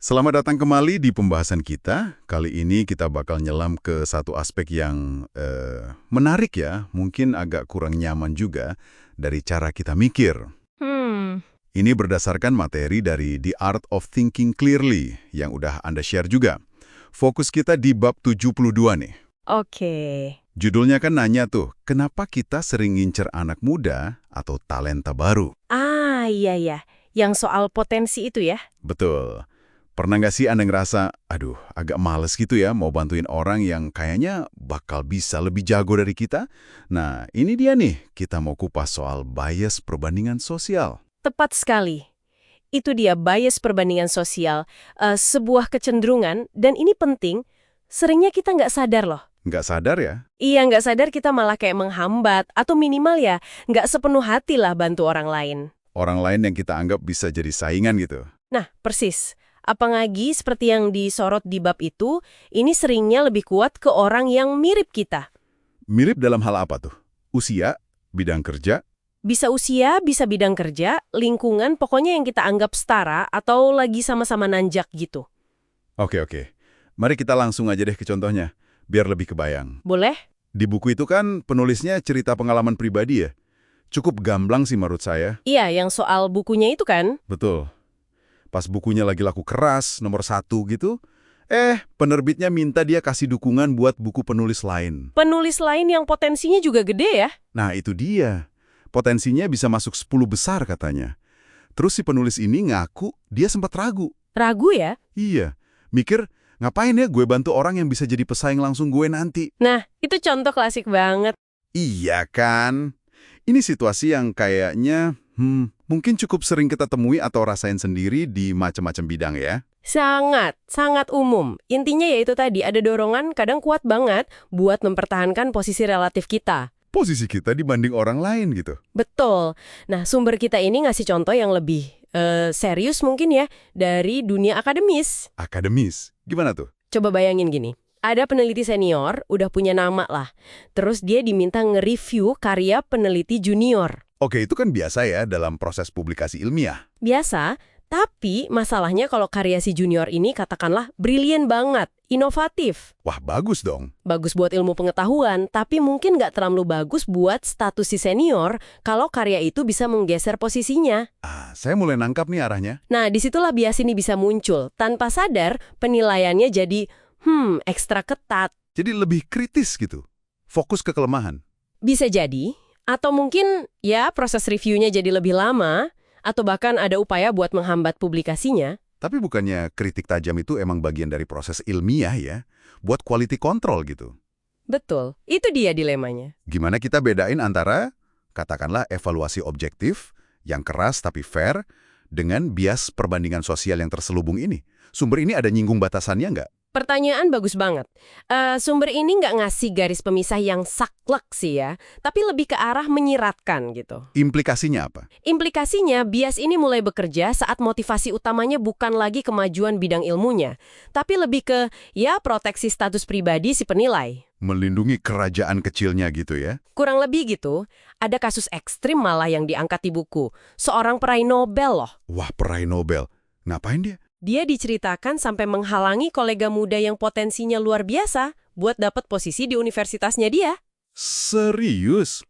Selamat datang kembali di pembahasan kita. Kali ini kita bakal nyelam ke satu aspek yang menarik ya, mungkin agak kurang nyaman juga dari cara kita mikir. Hmm, Ini berdasarkan materi dari The Art of Thinking Clearly yang udah Anda share juga. Fokus kita di bab 72 nih. oke. Judulnya kan nanya tuh, kenapa kita sering ngincer anak muda atau talenta baru? Iya ya. Yang soal potensi itu ya. Betul. Pernah nggak sih Anda ngerasa, aduh, agak males gitu ya mau bantuin orang yang kayaknya bakal bisa lebih jago dari kita? Nah, ini dia nih, kita mau kupas soal bias perbandingan sosial. Tepat sekali. Itu dia bias perbandingan sosial. Sebuah kecenderungan, dan ini penting, seringnya kita nggak sadar loh. Nggak sadar ya? Iya, nggak sadar kita malah kayak menghambat, atau minimal ya, nggak sepenuh hati lah bantu orang lain. Orang lain yang kita anggap bisa jadi saingan gitu. Nah, persis. Apalagi seperti yang disorot di bab itu, ini seringnya lebih kuat ke orang yang mirip kita. Mirip dalam hal apa tuh? Usia, bidang kerja, Bisa usia, bisa bidang kerja, lingkungan, pokoknya yang kita anggap setara atau lagi sama-sama nanjak gitu. Oke. Mari kita langsung aja deh ke contohnya, biar lebih kebayang. Boleh? Di buku itu kan penulisnya cerita pengalaman pribadi ya. Cukup gamblang sih menurut saya. Iya, yang soal bukunya itu kan? Betul. Pas bukunya lagi laku keras, nomor 1 gitu, penerbitnya minta dia kasih dukungan buat buku penulis lain. Penulis lain yang potensinya juga gede ya? Nah, itu dia. Potensinya bisa masuk 10 besar katanya. Terus si penulis ini ngaku dia sempat ragu. Ragu ya? Iya, mikir, ngapain ya gue bantu orang yang bisa jadi pesaing langsung gue nanti? Nah, itu contoh klasik banget. Iya kan? Ini situasi yang kayaknya, mungkin cukup sering kita temui atau rasain sendiri di macam-macam bidang ya. Sangat umum. Intinya yaitu tadi, ada dorongan kadang kuat banget buat mempertahankan posisi relatif kita. Posisi kita dibanding orang lain gitu. Betul. Nah, sumber kita ini ngasih contoh yang lebih serius mungkin ya, dari dunia akademis. Akademis, gimana tuh? Coba bayangin gini. Ada peneliti senior, udah punya nama lah. Terus dia diminta nge-review karya peneliti junior. Oke, itu kan biasa ya dalam proses publikasi ilmiah. Biasa, tapi masalahnya kalau karya si junior ini katakanlah brilian banget, inovatif. Wah, bagus dong. Bagus buat ilmu pengetahuan, tapi mungkin nggak terlalu bagus buat status si senior kalau karya itu bisa menggeser posisinya. Saya mulai nangkap nih arahnya. Nah, disitulah bias ini bisa muncul. Tanpa sadar, penilaiannya jadi, ekstra ketat. Jadi lebih kritis gitu. Fokus ke kelemahan. Bisa jadi, atau mungkin ya proses reviewnya jadi lebih lama, atau bahkan ada upaya buat menghambat publikasinya. Tapi bukannya kritik tajam itu emang bagian dari proses ilmiah ya? Buat quality control gitu. Betul, itu dia dilemanya. Gimana kita bedain antara, katakanlah evaluasi objektif, yang keras tapi fair, dengan bias perbandingan sosial yang terselubung ini? Sumber ini ada nyinggung batasannya nggak? Pertanyaan bagus banget. Sumber ini nggak ngasih garis pemisah yang saklek sih ya, tapi lebih ke arah menyiratkan gitu. Implikasinya apa? Implikasinya, bias ini mulai bekerja saat motivasi utamanya bukan lagi kemajuan bidang ilmunya, tapi lebih ke, ya, proteksi status pribadi si penilai. Melindungi kerajaan kecilnya gitu ya? Kurang lebih gitu, ada kasus ekstrim malah yang diangkat di buku. Seorang peraih Nobel loh. Wah, peraih Nobel. Ngapain dia? Dia diceritakan sampai menghalangi kolega muda yang potensinya luar biasa buat dapat posisi di universitasnya dia. Serius?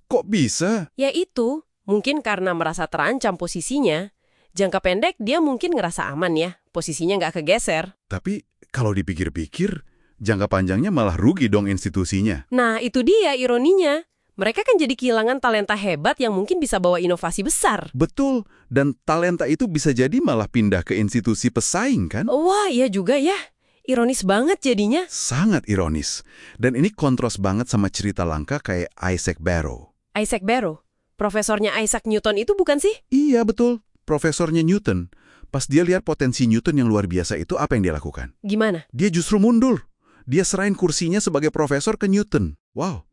Kok bisa? Ya itu, mungkin karena merasa terancam posisinya. Jangka pendek dia mungkin ngerasa aman ya, posisinya nggak kegeser. Tapi kalau dipikir-pikir, jangka panjangnya malah rugi dong institusinya. Nah, itu dia ironinya. Mereka kan jadi kehilangan talenta hebat yang mungkin bisa bawa inovasi besar. Betul, dan talenta itu bisa jadi malah pindah ke institusi pesaing kan? Wah, iya juga ya. Ironis banget jadinya. Sangat ironis. Dan ini kontras banget sama cerita langka kayak Isaac Barrow. Isaac Barrow, profesornya Isaac Newton itu bukan sih? Iya betul, profesornya Newton. Pas dia lihat potensi Newton yang luar biasa itu, apa yang dia lakukan? Gimana? Dia justru mundur. Dia serahin kursinya sebagai profesor ke Newton. Wow.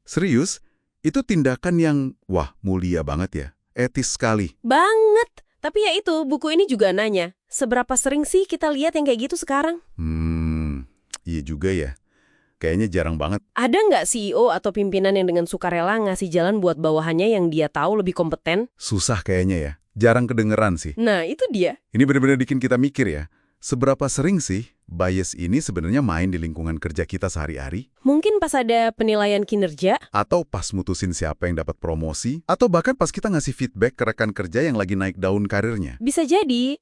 Serius? Itu tindakan yang, mulia banget ya. Etis sekali. Banget. Tapi ya itu, buku ini juga nanya, seberapa sering sih kita lihat yang kayak gitu sekarang? Iya juga ya. Kayaknya jarang banget. Ada nggak CEO atau pimpinan yang dengan sukarela ngasih jalan buat bawahannya yang dia tahu lebih kompeten? Susah kayaknya ya. Jarang kedengeran sih. Nah, itu dia. Ini benar-benar bikin kita mikir ya. Seberapa sering sih bias ini sebenarnya main di lingkungan kerja kita sehari-hari? Mungkin pas ada penilaian kinerja, Atau pas mutusin siapa yang dapat promosi? Atau bahkan pas kita ngasih feedback ke rekan kerja yang lagi naik daun karirnya? bisa jadi.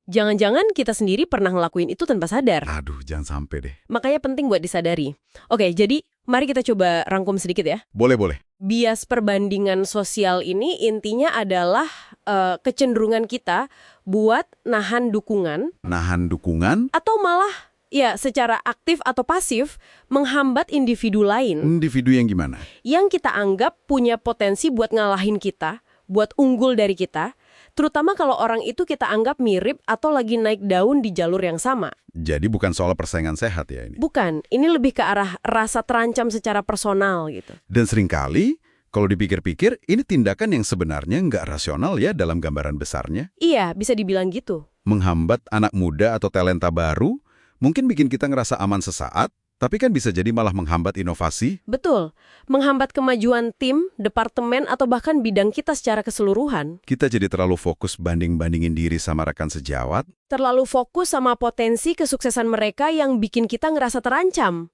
Jangan-jangan kita sendiri pernah ngelakuin itu tanpa sadar. Aduh, jangan sampai deh. Makanya penting buat disadari. Oke, jadi mari kita coba rangkum sedikit ya. Boleh. Bias perbandingan sosial ini intinya adalah kecenderungan kita buat nahan dukungan Nahan dukungan, atau malah ya secara aktif atau pasif menghambat individu lain individu yang gimana? yang kita anggap punya potensi buat ngalahin kita, buat unggul dari kita, terutama kalau orang itu kita anggap mirip atau lagi naik daun di jalur yang sama. Jadi bukan soal persaingan sehat ya ini. Bukan, ini lebih ke arah rasa terancam secara personal gitu. Dan seringkali, kalau dipikir-pikir, ini tindakan yang sebenarnya nggak rasional ya dalam gambaran besarnya. Iya, bisa dibilang gitu. Menghambat anak muda atau talenta baru, mungkin bikin kita ngerasa aman sesaat, tapi kan bisa jadi malah menghambat inovasi. Betul, menghambat kemajuan tim, departemen, atau bahkan bidang kita secara keseluruhan. Kita jadi terlalu fokus banding-bandingin diri sama rekan sejawat. Terlalu fokus sama potensi kesuksesan mereka yang bikin kita ngerasa terancam.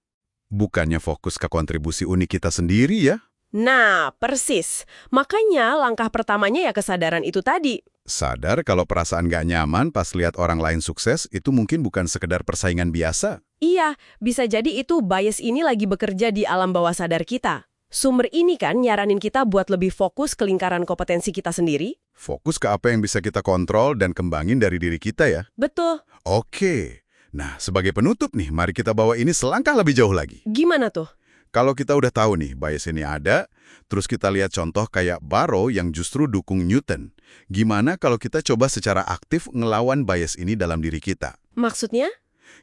Bukannya fokus ke kontribusi unik kita sendiri ya. Nah, persis. Makanya langkah pertamanya ya kesadaran itu tadi. Sadar kalau perasaan nggak nyaman pas lihat orang lain sukses itu mungkin bukan sekedar persaingan biasa. Iya, bisa jadi itu bias ini lagi bekerja di alam bawah sadar kita. Sumber ini kan nyaranin kita buat lebih fokus ke lingkaran kompetensi kita sendiri. Fokus ke apa yang bisa kita kontrol dan kembangin dari diri kita ya. Betul. Oke. Nah, sebagai penutup nih, mari kita bawa ini selangkah lebih jauh lagi. Gimana tuh? Kalau kita udah tahu nih, bias ini ada, terus kita lihat contoh kayak Barrow yang justru dukung Newton. Gimana kalau kita coba secara aktif ngelawan bias ini dalam diri kita? Maksudnya?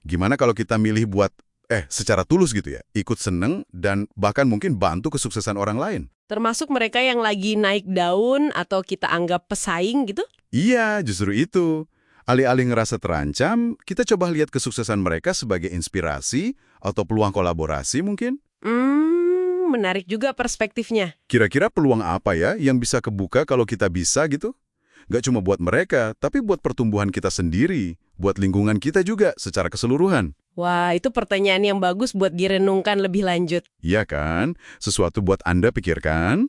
Gimana kalau kita milih buat, secara tulus gitu ya, ikut seneng dan bahkan mungkin bantu kesuksesan orang lain? Termasuk mereka yang lagi naik daun atau kita anggap pesaing gitu? Iya, justru itu. Alih-alih ngerasa terancam, kita coba lihat kesuksesan mereka sebagai inspirasi atau peluang kolaborasi mungkin. Menarik juga perspektifnya. Kira-kira peluang apa ya yang bisa kebuka kalau kita bisa gitu? Nggak cuma buat mereka, tapi buat pertumbuhan kita sendiri, buat lingkungan kita juga secara keseluruhan. Wah, itu pertanyaan yang bagus buat direnungkan lebih lanjut. Iya kan? Sesuatu buat Anda pikirkan.